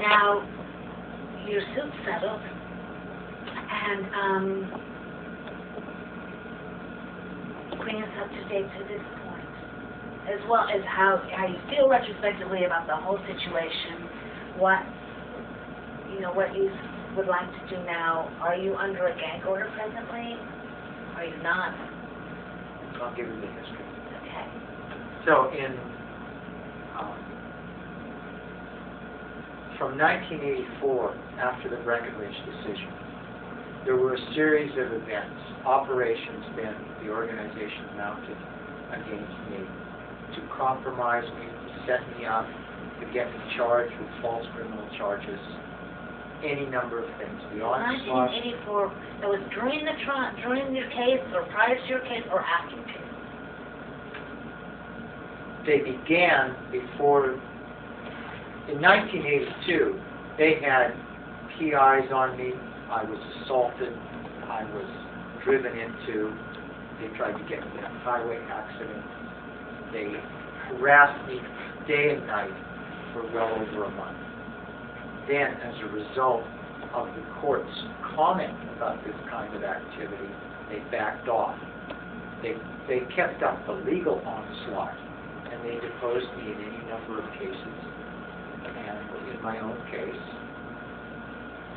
Now, your suit's settled, and bring us up to date to this point, as well as how you feel retrospectively about the whole situation, what you would like to do now. Are you under a gag order presently? Are you not? I'll give you the history. Okay. So from 1984, after the Breckenridge decision, there were a series of events, operations then the organization mounted against me to compromise me, to set me up, to get me charged with false criminal charges, any number of things. The onslaught. 1984, that was during your case, or prior to your case, or after your case? They began before. In 1982, they had PIs on me. I was assaulted. I was driven into. They tried to get me in a highway accident. They harassed me day and night for well over a month. Then, as a result of the court's comment about this kind of activity, they backed off. They kept up the legal onslaught, and they deposed me in any number of cases, and in my own case,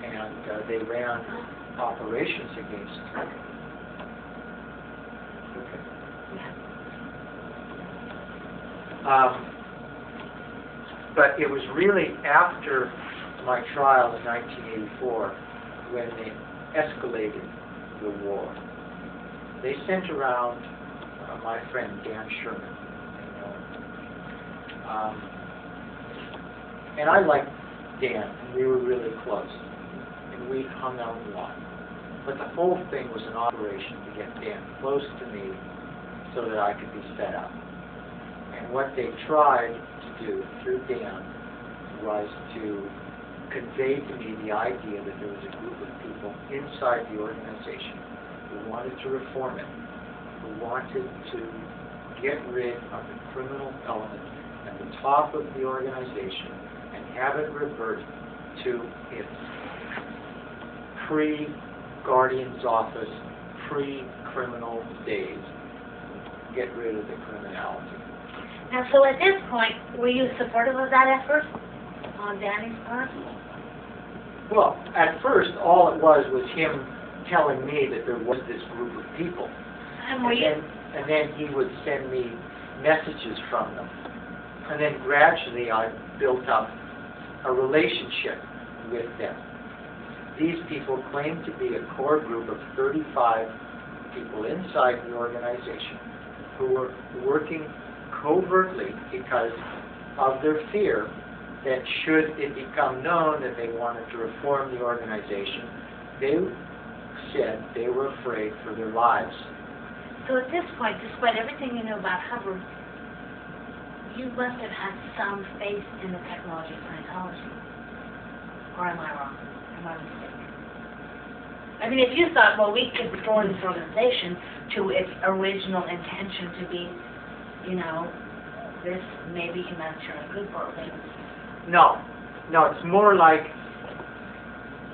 and they ran operations against me. Okay. But it was really after my trial in 1984 when they escalated the war. They sent around my friend Dan Sherman, and I liked Dan, and we were really close, and we hung out a lot. But the whole thing was an operation to get Dan close to me so that I could be set up. And what they tried to do through Dan was to convey to me the idea that there was a group of people inside the organization who wanted to reform it, who wanted to get rid of the criminal element at the top of the organization and have it revert to its pre-Guardian's office, pre-criminal days. Get rid of the criminality. Now, so at this point, were you supportive of that effort on Danny's part? Well, at first, all it was him telling me that there was this group of people. And then he would send me messages from them. And then gradually I built up a relationship with them. These people claimed to be a core group of 35 people inside the organization who were working covertly because of their fear that should it become known that they wanted to reform the organization, they said they were afraid for their lives. So at this point, despite everything you know about Hubbard, you must have had some faith in the technology of Scientology. Or am I wrong? Am I mistaken? I mean, if you thought, well, we could restore this organization to its original intention to be, this maybe humanitarian group or maybe... No, it's more like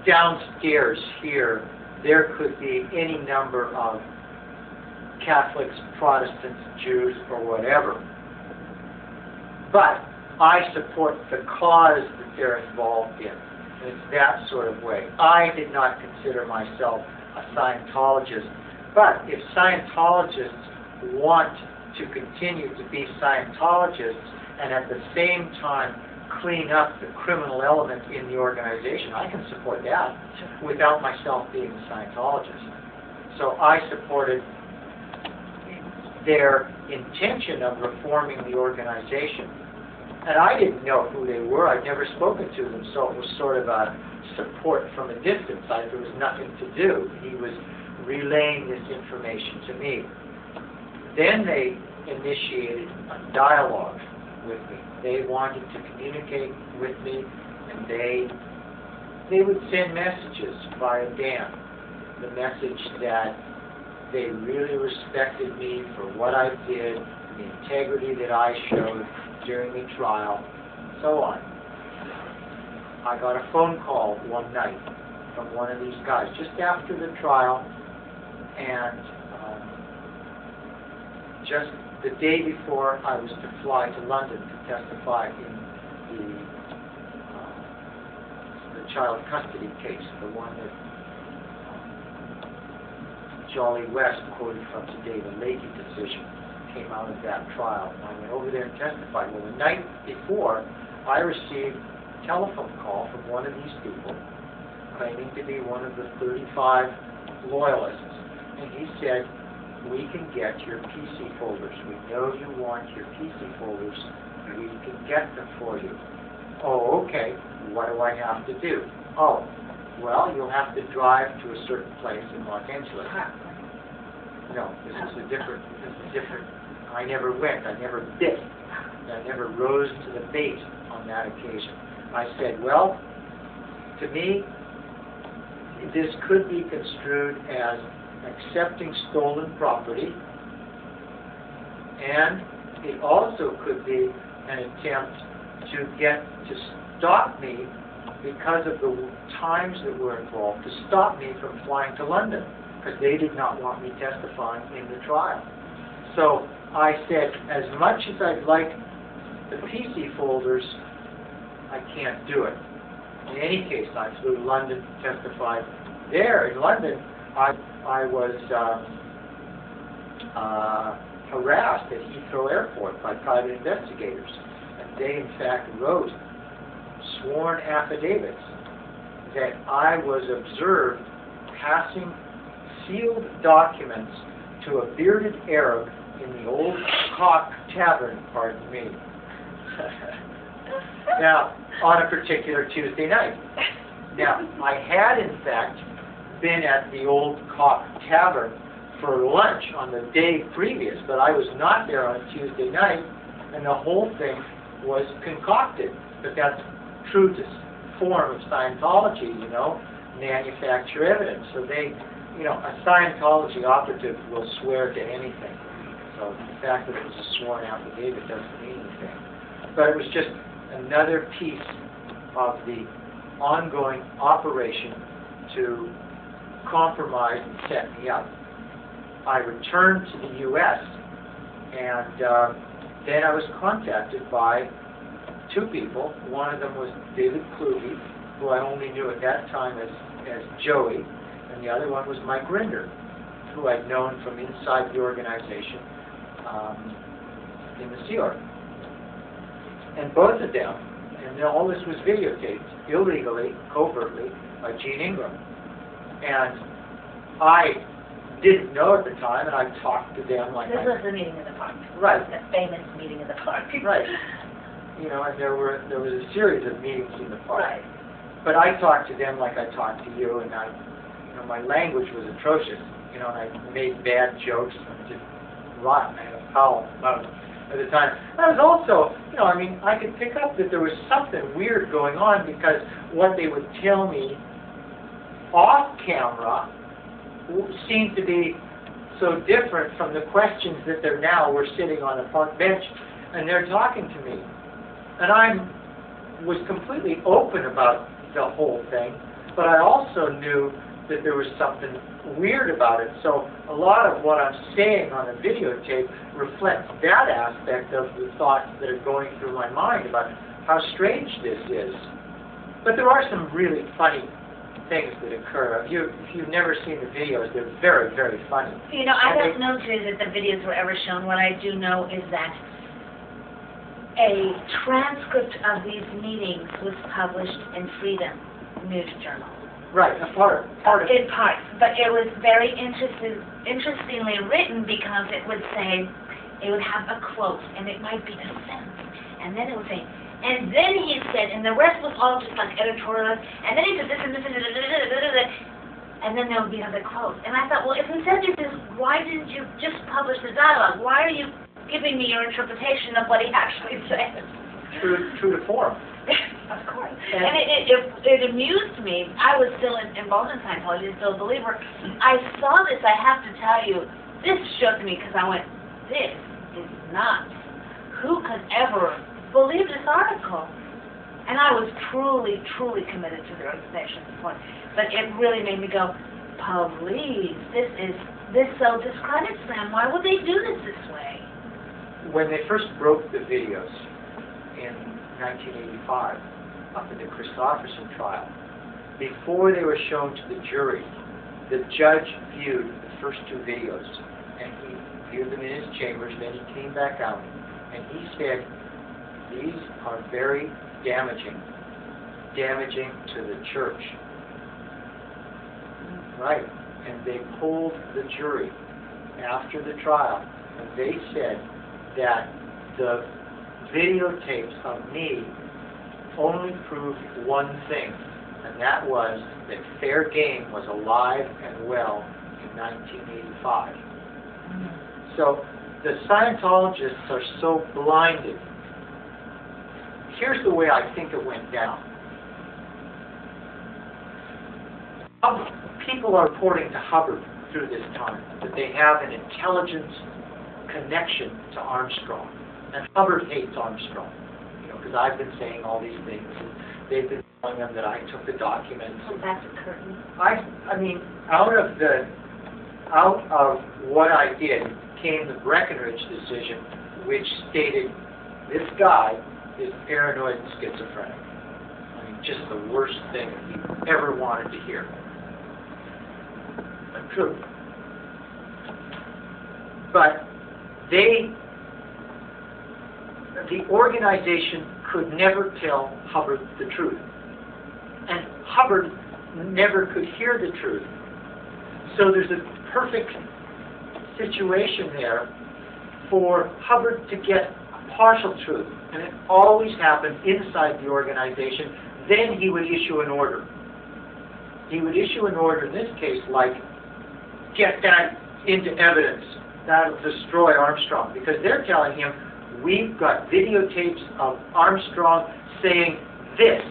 downstairs here, there could be any number of Catholics, Protestants, Jews, or whatever. But I support the cause that they're involved in. And it's that sort of way. I did not consider myself a Scientologist, but if Scientologists want to continue to be Scientologists and at the same time clean up the criminal element in the organization, I can support that without myself being a Scientologist. So I supported their intention of reforming the organization. And I didn't know who they were. I'd never spoken to them, so it was sort of a support from a distance. There was nothing to do. He was relaying this information to me. Then they initiated a dialogue with me. They wanted to communicate with me, and they would send messages via Dan. The message that they really respected me for what I did, the integrity that I showed during the trial, so on. I got a phone call one night from one of these guys, just after the trial, and just the day before I was to fly to London to testify in the child custody case, the one that Jolly West quoted from today, the Leahy decision came out of that trial. And I went over there and testified. Well, the night before, I received a telephone call from one of these people claiming to be one of the 35 loyalists. And he said, we can get your PC folders. We know you want your PC folders. We can get them for you. Oh, okay. What do I have to do? Oh, well, you'll have to drive to a certain place in Los Angeles. No, this is a different, I never went. I never bit. I never rose to the bait on that occasion. I said, well, to me, this could be construed as accepting stolen property, and it also could be an attempt to stop me because of the times that were involved, to stop me from flying to London, because they did not want me testifying in the trial. So I said, as much as I'd like the PC folders, I can't do it. In any case, I flew to London to testify. There in London, I was harassed at Heathrow Airport by private investigators, and they in fact wrote sworn affidavits that I was observed passing sealed documents to a bearded Arab in the Old Cock Tavern, pardon me. Now, on a particular Tuesday night. Now, I had in fact been at the Old Cock Tavern for lunch on the day previous, but I was not there on Tuesday night, and the whole thing was concocted. But that's true to form of Scientology, you know, manufacture evidence. So they, you know, a Scientology operative will swear to anything. So the fact that it was a sworn affidavit doesn't mean anything. But it was just another piece of the ongoing operation to compromise and set me up. I returned to the U.S. and then I was contacted by two people. One of them was David Kluge, who I only knew at that time as Joey, and the other one was Mike Rinder, who I'd known from inside the organization in the Sea Org. And both of them, and all this was videotaped illegally, covertly, by Gene Ingram. And I didn't know at the time, and I talked to them like... This was the meeting in the park. Right. The famous meeting in the park. Right. You know, and there was a series of meetings in the park. Right. But I talked to them like I talked to you, and my language was atrocious. You know, and I made bad jokes, and just rotten. I had a foul mouth at the time. I was also, you know, I mean, I could pick up that there was something weird going on, because what they would tell me off camera seemed to be so different from the questions that they're now were sitting on a park bench and they're talking to me. And I was completely open about the whole thing, but I also knew that there was something weird about it. So a lot of what I'm saying on the videotape reflects that aspect of the thoughts that are going through my mind about how strange this is. But there are some really funny things that occur. If you've never seen the videos, they're very, very funny. You know, I don't know, too, that the videos were ever shown. What I do know is that a transcript of these meetings was published in Freedom News Journal. Right, a part of in part, but it was very interestingly written, because it would say, it would have a quote, and it might be a sentence, and then it would say, and then he said, and the rest was all just like editorial, and then he said this and this and then there would be another quote. And I thought, well, if instead of this, why didn't you just publish the dialogue? Why are you giving me your interpretation of what he actually said? True to form. Of course. And it amused me. I was still involved in Scientology, still a believer. I saw this, I have to tell you, this shook me, because I went, this is nuts. Who could ever believe this article? And I was truly, truly committed to the organization at this point. But it really made me go, please, this so discredits them. Why would they do this way? When they first broke the videos in 1985, up in the Christopherson trial, before they were shown to the jury, the judge viewed the first two videos, and he viewed them in his chambers, then he came back out, and he said, these are very damaging to the church. Right. And they polled the jury after the trial, and they said that the videotapes of me only proved one thing, and that was that fair game was alive and well in 1985. So the Scientologists are so blinded. Here's the way I think it went down. People are reporting to Hubbard through this time that they have an intelligence connection to Armstrong. And Hubbard hates Armstrong, because I've been saying all these things, and they've been telling them that I took the documents. Pull back the curtain. I mean, out of what I did came the Breckenridge decision, which stated this guy is paranoid and schizophrenic. I mean, just the worst thing you ever wanted to hear. But true. But the organization could never tell Hubbard the truth. And Hubbard never could hear the truth. So there's a perfect situation there for Hubbard to get a partial truth. And it always happened inside the organization. Then he would issue an order. He would issue an order in this case like, get that into evidence. That'll destroy Armstrong. Because they're telling him, we've got videotapes of Armstrong saying this.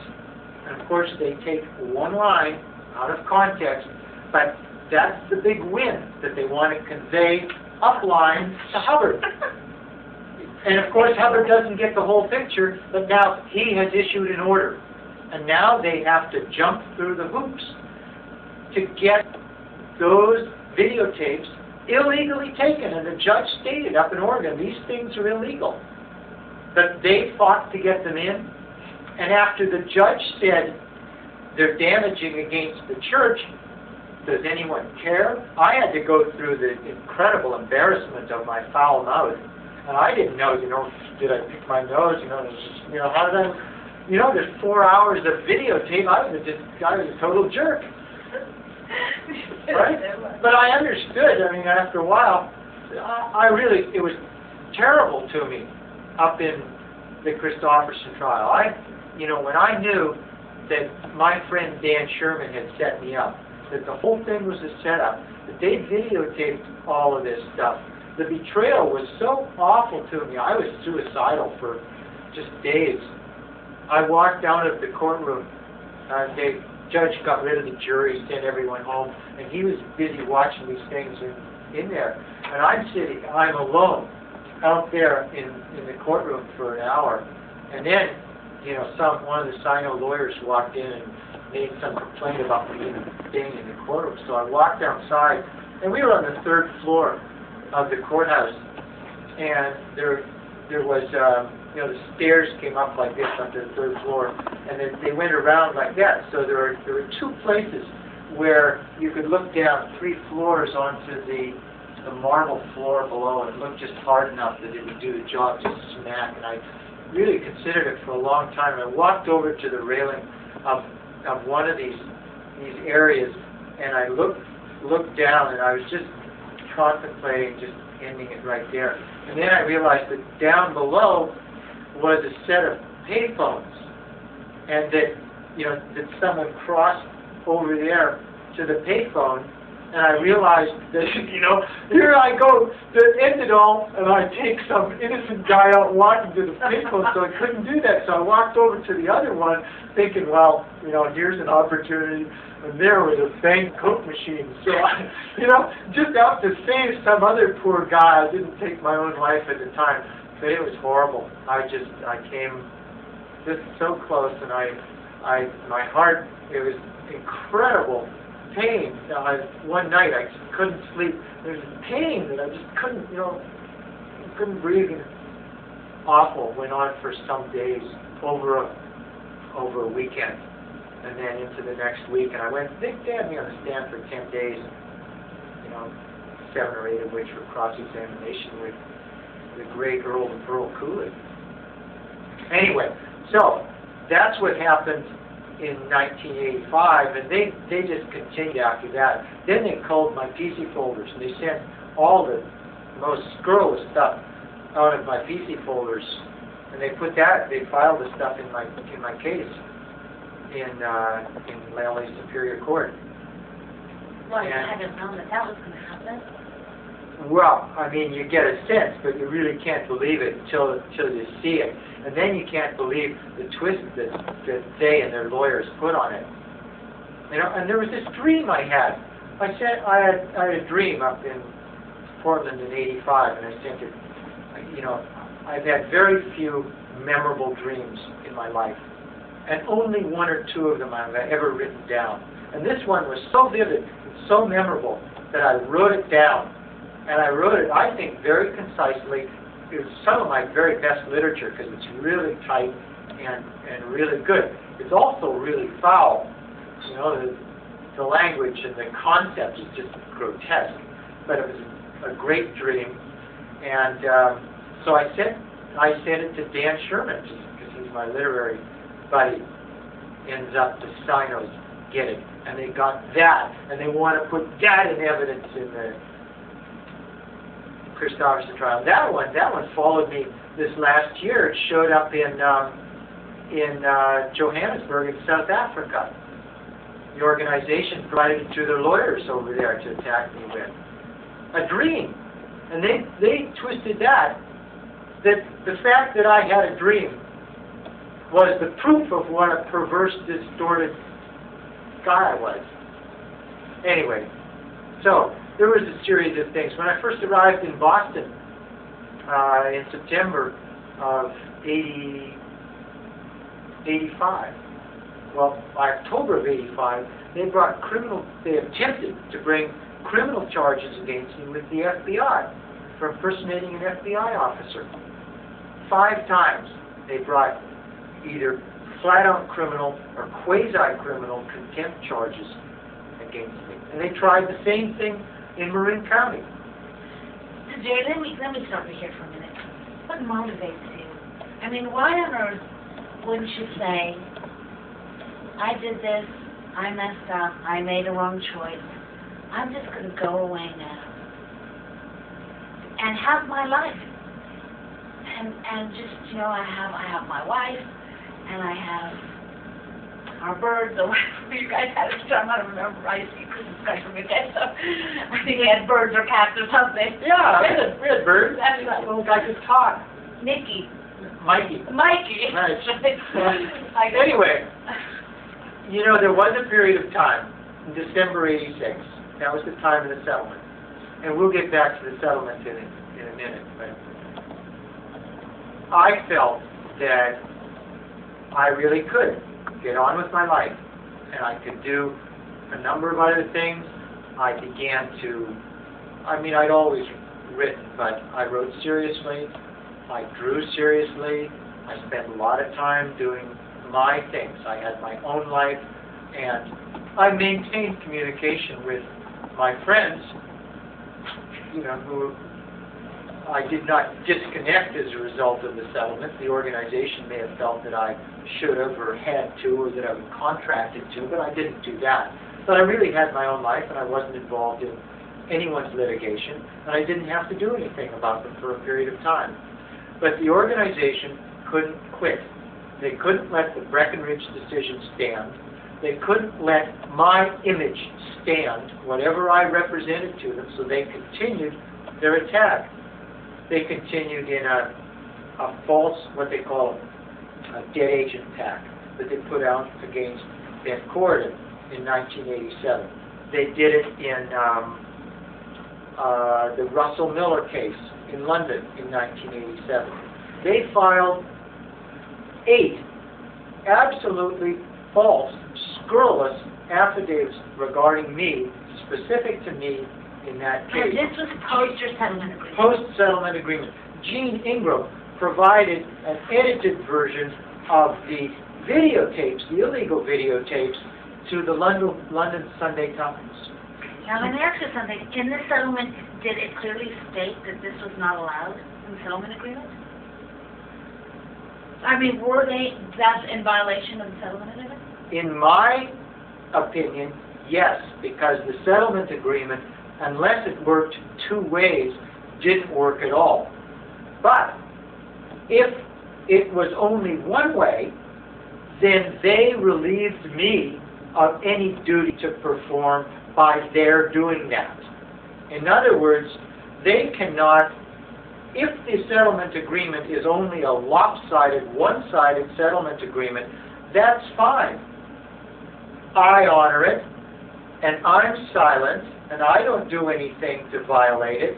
And of course they take one line out of context, but that's the big win that they want to convey upline to Hubbard. And of course Hubbard doesn't get the whole picture, but now he has issued an order. And now they have to jump through the hoops to get those videotapes illegally taken. And the judge stated up in Oregon, these things are illegal. But they fought to get them in. And after the judge said they're damaging against the church, does anyone care? I had to go through the incredible embarrassment of my foul mouth. And I didn't know, did I pick my nose? How did I, there's 4 hours of videotape. I was a total jerk. Right? But I understood. I mean, after a while, it was terrible to me up in the Christopherson trial. When I knew that my friend Dan Sherman had set me up, that the whole thing was a setup, that they videotaped all of this stuff, the betrayal was so awful to me. I was suicidal for just days. I walked out of the courtroom. The judge got rid of the jury, sent everyone home, and he was busy watching these things in there. And I'm alone out there in the courtroom for an hour. And then, one of the Sino lawyers walked in and made some complaint about me being in the courtroom. So I walked outside, and we were on the 3rd floor of the courthouse. And there was, the stairs came up like this onto the 3rd floor, and then they went around like that. So there were 2 places where you could look down 3 floors onto the marble floor below, and it looked just hard enough that it would do the job just smack. And I really considered it for a long time. I walked over to the railing of one of these areas, and I looked down, and I was just contemplating just ending it right there. And then I realized that down below was a set of payphones, and that someone crossed over there to the payphone, and I realized that, here I go to end it all, and I take some innocent guy out walking to the payphone, so I couldn't do that. So I walked over to the other one, thinking, well, here's an opportunity, and there was a bank Coke machine. So I, just out to save some other poor guy. I didn't take my own life at the time, but it was horrible. I came just so close, and my heart, it was incredible pain. One night I just couldn't sleep. There was pain that I just couldn't, couldn't breathe. And awful. Went on for some days, over a weekend, and then into the next week. And I went, they had me on the stand for 10 days, 7 or 8 of which were cross-examination with the great Earl Cooley. Anyway, so that's what happened in 1985, and they just continued after that. Then they culled my PC folders, and they sent all the most scurrilous stuff out of my PC folders, and they filed the stuff in my case in LA Superior Court. Well, you hadn't known that was going to happen. Well, I mean, you get a sense, but you really can't believe it until you see it. And then you can't believe the twist that they and their lawyers put on it. And there was this dream I had. I had a dream up in Portland in '85, and I sent it. I've had very few memorable dreams in my life, and only 1 or 2 of them I've ever written down. And this one was so vivid and so memorable that I wrote it down. And I wrote it, I think, very concisely. It was some of my very best literature because it's really tight and really good. It's also really foul. The language and the concept is just grotesque. But it was a great dream. And so I sent it to Dan Sherman, just because he's my literary buddy. Ends up the Sinos get it. And they got that. And they want to put that in evidence in the Christofferson trial. That one followed me this last year. It showed up in Johannesburg in South Africa. The organization provided it to their lawyers over there to attack me with. A dream. And they twisted that the fact that I had a dream was the proof of what a perverse, distorted guy I was. Anyway, so there was a series of things. When I first arrived in Boston in September of '85, well, October of '85, they attempted to bring criminal charges against me with the FBI for impersonating an FBI officer. 5 times they brought either flat-out criminal or quasi-criminal contempt charges against me. And they tried the same thing in Marin County. Gerry, let me stop you here for a minute. What motivates you? I mean, why on earth wouldn't you say, I did this, I messed up, I made a wrong choice, I'm just going to go away now and have my life. And just, I have my wife, and I have our birds, or whatever you guys had at the time. I don't remember. I see Christmas cards from your dad, so I think we had birds or cats or something. Yeah, we had birds. That little guy could talk. Mickey. Mikey. Right. Anyway, there was a period of time, in December '86, that was the time of the settlement. And we'll get back to the settlement in a minute. But I felt that I really could get on with my life, and I could do a number of other things. I began to, I'd always written, but I wrote seriously, I drew seriously, I spent a lot of time doing my things. I had my own life, and I maintained communication with my friends, who I did not disconnect as a result of the settlement. The organization may have felt that I should have or had to, or that I was contracted to, but I didn't do that. But I really had my own life, and I wasn't involved in anyone's litigation, and I didn't have to do anything about them for a period of time. But the organization couldn't quit. They couldn't let the Breckenridge decision stand. They couldn't let my image stand, whatever I represented to them, so they continued their attack. They continued in a false, what they call a dead agent attack that they put out against Ben Corden in 1987. They did it in the Russell Miller case in London in 1987. They filed 8 absolutely false, scurrilous affidavits regarding me, specific to me in that case. And this was post your settlement agreement. Post-settlement agreement. Gene Ingram provided an edited version of the videotapes, the illegal videotapes, to the London Sunday Times. Now, let me ask you something. In the settlement, did it clearly state that this was not allowed in the settlement agreement? I mean, were they thus in violation of the settlement agreement? In my opinion, yes, because the settlement agreement, unless it worked two ways, didn't work at all. But if it was only one way, then they relieved me of any duty to perform by their doing that. In other words, they cannot, if the settlement agreement is only a lopsided, one-sided settlement agreement, that's fine. I honor it, and I'm silent, and I don't do anything to violate it,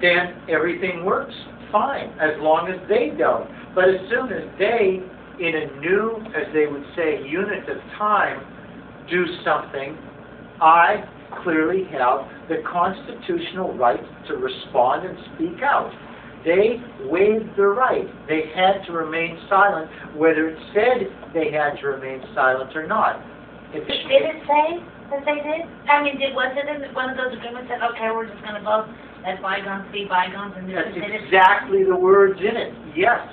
then everything works fine, as long as they don't. But as soon as they, in a new, as they would say, unit of time, do something, I clearly have the constitutional right to respond and speak out. They waived the right. They had to remain silent, whether it said they had to remain silent or not. Did it say that they did? I mean, was it in one of those agreements that, okay, we're just going to vote, let bygones be bygones, and that's exactly the words in it, yes.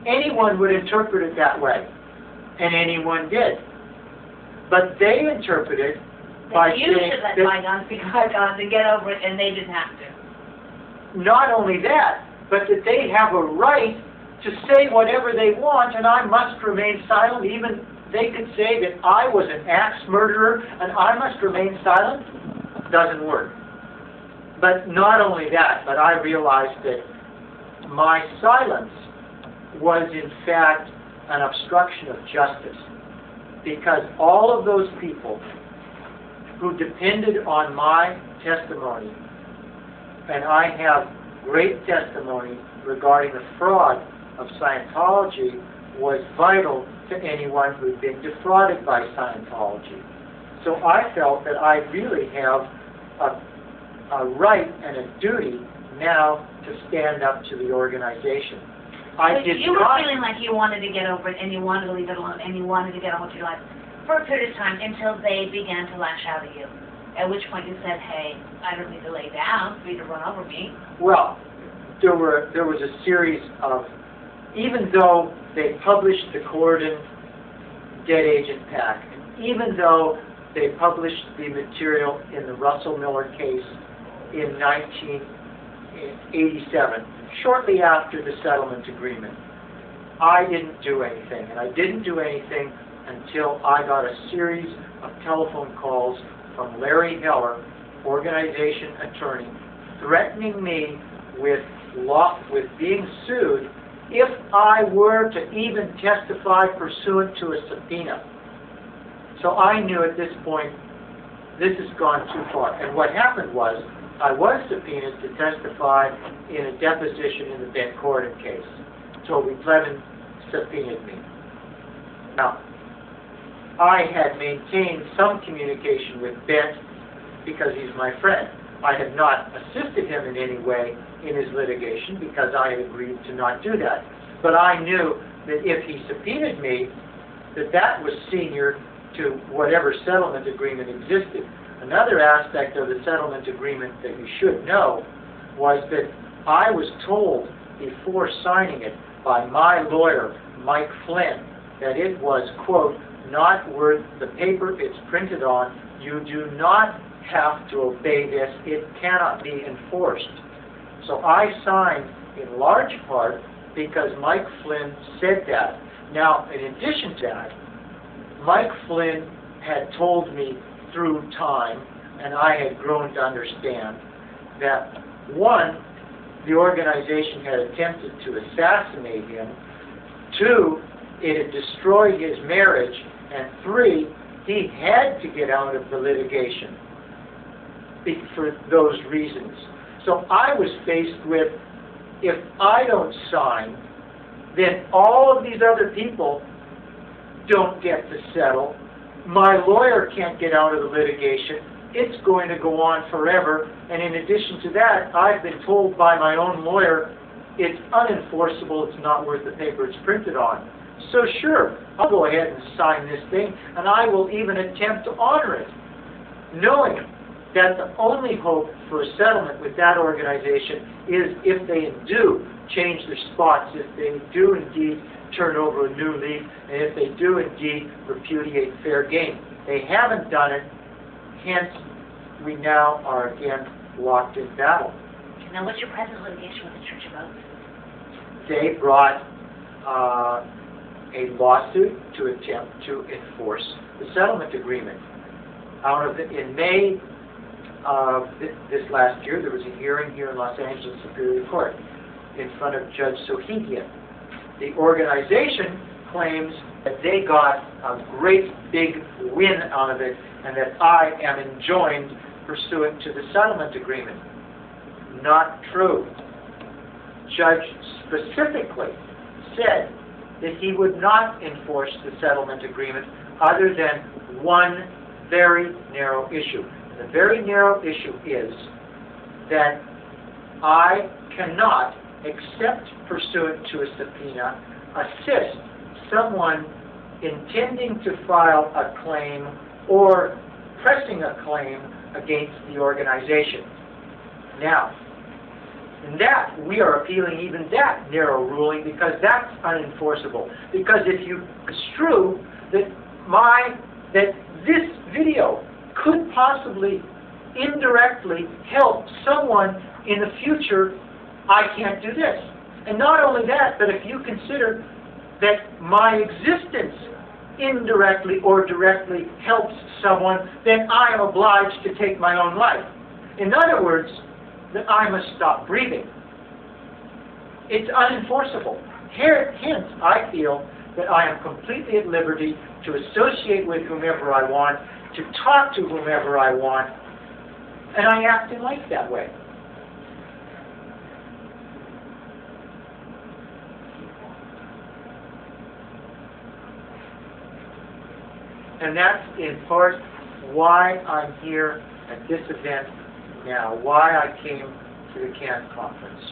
Anyone would interpret it that way, and anyone did. But they interpreted by you saying should let that bygones be bygones and get over it, and they didn't have to. not only that, but that they have a right to say whatever they want, and I must remain silent. Even they could say that I was an axe murderer, and I must remain silent. Doesn't work. But not only that, but I realized that my silence was in fact an obstruction of justice, because all of those people who depended on my testimony, and I have great testimony regarding the fraud of Scientology, was vital to anyone who had been defrauded by Scientology. So I felt that I really have a right and a duty now to stand up to the organization. You were feeling like you wanted to get over it, and you wanted to leave it alone, and you wanted to get on with your life for a period of time until they began to lash out at you. At which point you said, hey, I don't need to lay down for you to run over me. Well, there was a series of, even though they published the Corydon Dead Agent Pack, even though they published the material in the Russell Miller case in 1987, shortly after the settlement agreement, I didn't do anything. And I didn't do anything until I got a series of telephone calls from Larry Heller, organization attorney, threatening me with being sued if I were to even testify pursuant to a subpoena. So I knew at this point, this has gone too far. And what happened was, I was subpoenaed to testify in a deposition in the Ben Corydon case. Toby Clevin subpoenaed me. Now, I had maintained some communication with Ben because he's my friend. I had not assisted him in any way in his litigation because I had agreed to not do that. But I knew that if he subpoenaed me, that was senior to whatever settlement agreement existed. Another aspect of the settlement agreement that you should know was that I was told before signing it by my lawyer, Mike Flynn, that it was, quote, not worth the paper it's printed on. You do not have to obey this. It cannot be enforced. So I signed in large part because Mike Flynn said that. Now, in addition to that, Mike Flynn had told me through time, and I had grown to understand, that one, the organization had attempted to assassinate him, two, it had destroyed his marriage, and three, he had to get out of the litigation for those reasons. So I was faced with, if I don't sign, then all of these other people don't get to settle. My lawyer can't get out of the litigation. It's going to go on forever. And in addition to that, I've been told by my own lawyer, it's unenforceable, it's not worth the paper it's printed on. So sure, I'll go ahead and sign this thing, and I will even attempt to honor it, knowing that the only hope for a settlement with that organization is if they do change their spots, if they do indeed turn over a new leaf, and if they do indeed repudiate fair game. They haven't done it, hence we now are again locked in battle. Now what's your present litigation with the church about? They brought a lawsuit to attempt to enforce the settlement agreement. In May of this last year, there was a hearing here in Los Angeles Superior Court in front of Judge Sohigian. The organization claims that they got a great big win out of it and that I am enjoined pursuant to the settlement agreement. Not true. Judge specifically said that he would not enforce the settlement agreement other than one very narrow issue. The very narrow issue is that I cannot, except pursuant to a subpoena, assist someone intending to file a claim or pressing a claim against the organization. Now, in that, we are appealing even that narrow ruling because that's unenforceable. Because if you construe that this video could possibly indirectly help someone in the future, I can't do this. And not only that, but if you consider that my existence indirectly or directly helps someone, then I am obliged to take my own life. In other words, that I must stop breathing. It's unenforceable. Hence, I feel that I am completely at liberty to associate with whomever I want, to talk to whomever I want, and I act in life that way. And that's in part why I'm here at this event now, why I came to the CAN conference.